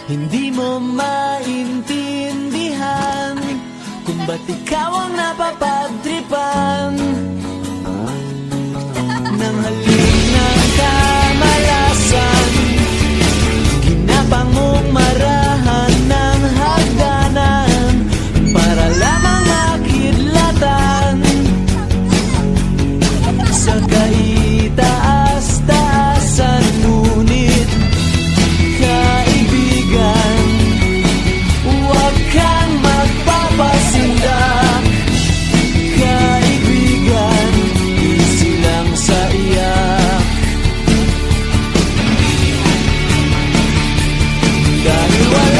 Hindi mo maintindihan kung ba't ikaw ang napapadripan ng halik ng kamalasan. Ginapang mong marahan ng hagdanan para lamang makidlatan sa kaitaas-taasan. Ngunit kaibigan, huwag kang magpapasindak. Kaibigan, easy lang sa iyak. Dahil wala